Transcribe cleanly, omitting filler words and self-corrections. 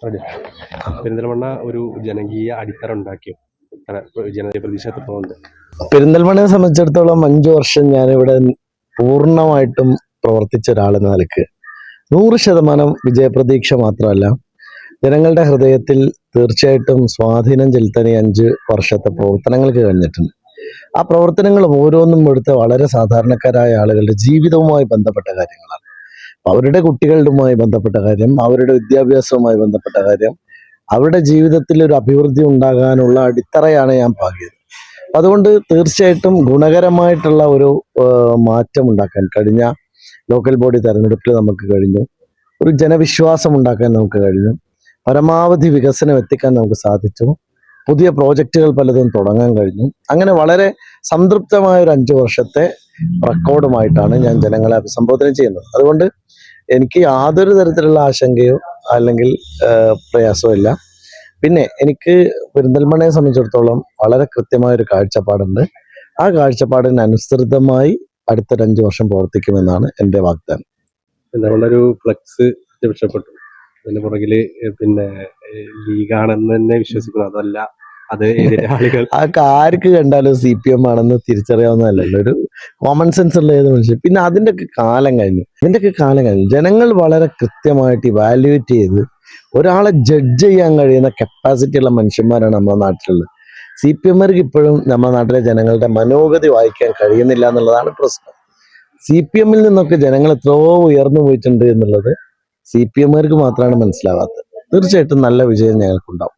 അതെ. പെരിന്തൽമണ്ണ ഒരു ജനകീയ അടിത്തറ ഉണ്ടാക്കിയോ? ജനകീയ പ്രതീക്ഷ എത്രത്തോളം ഉണ്ട്? പെരിന്തൽമണ്ണയെ സംബന്ധിച്ചിടത്തോളം 5 വർഷം ഞാനിവിടെ പൂർണ്ണമായിട്ടും പ്രവർത്തിച്ച ഒരാളെന്ന നിലക്ക് 100% വിജയപ്രതീക്ഷ മാത്രമല്ല, ജനങ്ങളുടെ ഹൃദയത്തിൽ തീർച്ചയായിട്ടും സ്വാധീനം ചെലുത്താൻ ഈ 5 വർഷത്തെ പ്രവർത്തനങ്ങൾക്ക് കഴിഞ്ഞിട്ടുണ്ട്. ആ പ്രവർത്തനങ്ങൾ ഓരോന്നും എടുത്ത് വളരെ സാധാരണക്കാരായ ആളുകളുടെ ജീവിതവുമായി ബന്ധപ്പെട്ട കാര്യങ്ങളാണ്. അവരുടെ കുട്ടികളുമായി ബന്ധപ്പെട്ട കാര്യം, അവരുടെ വിദ്യാഭ്യാസവുമായി ബന്ധപ്പെട്ട കാര്യം, അവരുടെ ജീവിതത്തിൽ ഒരു അഭിവൃദ്ധി ഉണ്ടാകാനുള്ള അടിത്തറയാണ് ഞാൻ പാകിയത്. അതുകൊണ്ട് തീർച്ചയായിട്ടും ഗുണകരമായിട്ടുള്ള ഒരു മാറ്റം ഉണ്ടാക്കാൻ കഴിഞ്ഞ ലോക്കൽ ബോഡി തെരഞ്ഞെടുപ്പിൽ നമുക്ക് കഴിഞ്ഞു. ഒരു ജനവിശ്വാസം ഉണ്ടാക്കാൻ നമുക്ക് കഴിഞ്ഞു. പരമാവധി വികസനം എത്തിക്കാൻ നമുക്ക് സാധിച്ചു. പുതിയ പ്രോജക്റ്റുകൾ പലതും തുടങ്ങാൻ കഴിഞ്ഞു. അങ്ങനെ വളരെ സംതൃപ്തമായ ഒരു 5 വർഷത്തെ റെക്കോർഡുമായിട്ടാണ് ഞാൻ ജനങ്ങളെ അഭിസംബോധന ചെയ്യുന്നത്. അതുകൊണ്ട് എനിക്ക് യാതൊരു തരത്തിലുള്ള ആശങ്കയോ അല്ലെങ്കിൽ പ്രയാസമോ ഇല്ല. പിന്നെ എനിക്ക് പെരിന്തൽമണ്ണയെ സംബന്ധിച്ചിടത്തോളം വളരെ കൃത്യമായൊരു കാഴ്ചപ്പാടുണ്ട്. ആ കാഴ്ചപ്പാടിന് അനുസൃതമായി അടുത്തൊരു 5 വർഷം പ്രവർത്തിക്കുമെന്നാണ് എൻ്റെ വാഗ്ദാനം. പെരിന്തൽമണ്ണ ഒരു ഫ്ലെക്സ് പ്രത്യക്ഷപ്പെട്ടു. അതിന്റെ പുറകില് പിന്നെ ലീഗാണെന്ന് തന്നെ വിശ്വസിക്കുന്നു. അതല്ല, അത് എതിരാളികൾ ആ ആർക്ക് കണ്ടാലും CPM ആണെന്ന് തിരിച്ചറിയാവുന്നതല്ലല്ലോ. ഒരു കോമൺ സെൻസ് ഉള്ള ഏത് മനുഷ്യൻ. പിന്നെ അതിൻ്റെയൊക്കെ കാലം കഴിഞ്ഞു. ജനങ്ങൾ വളരെ കൃത്യമായിട്ട് ഇവാലുവേറ്റ് ചെയ്ത് ഒരാളെ ജഡ്ജ് ചെയ്യാൻ കഴിയുന്ന കപ്പാസിറ്റി ഉള്ള മനുഷ്യന്മാരാണ് നമ്മുടെ നാട്ടിലുള്ളത്. CPMർക്ക് ഇപ്പോഴും നമ്മുടെ നാട്ടിലെ ജനങ്ങളുടെ മനോഗതി വായിക്കാൻ കഴിയുന്നില്ല എന്നുള്ളതാണ് പ്രശ്നം. CPMൽ നിന്നൊക്കെ ജനങ്ങൾ എത്രയോ ഉയർന്നു പോയിട്ടുണ്ട് എന്നുള്ളത് CPMർക്ക് മാത്രമാണ് മനസ്സിലാവാത്തത്. തീർച്ചയായിട്ടും നല്ല വിജയം ഞങ്ങൾക്കുണ്ടാവും.